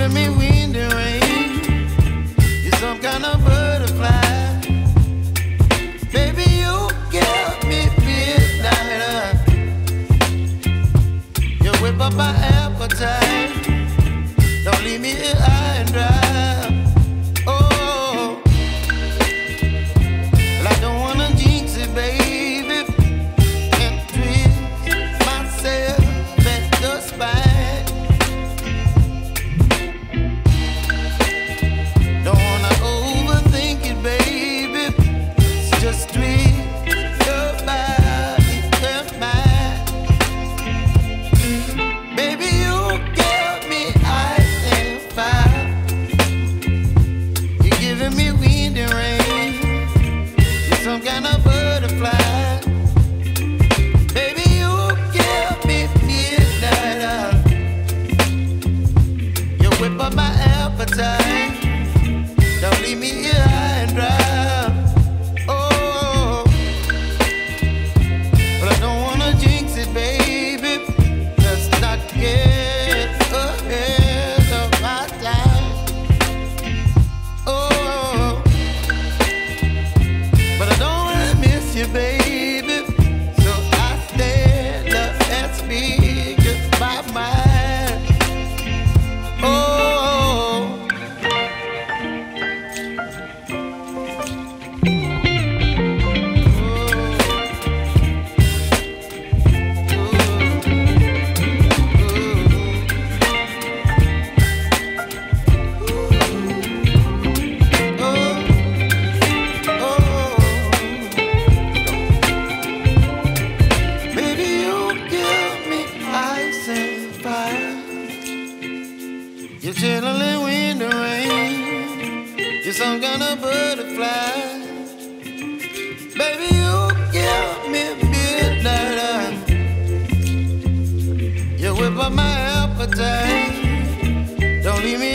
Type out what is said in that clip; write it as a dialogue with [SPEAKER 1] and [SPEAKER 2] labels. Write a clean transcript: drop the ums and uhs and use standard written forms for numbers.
[SPEAKER 1] giving me wind and rain. You're some kind of butterfly. Baby, you give me midnight. You whip up my appetite. Don't leave me here high and dry. Oh, well, I don't wanna jinx it, baby, and twist myself at the spine. Don't wanna overthink it, baby. It's just twist your body and mine. Baby, you give me ice and fire. You're giving me wind and rain. You're some kind of butterfly. Baby, you give me midnight. You whip up my appetite. Don't leave me here high and dry. Oh, but I don't wanna jinx it, baby. Let's not get ahead of my time. Oh, but I don't wanna miss you, baby. So I stand up and speak just my mind. Oh. You're chilling wind and rain. You're some kind of butterfly. Baby, you give me midnight. You whip up my appetite. Don't leave me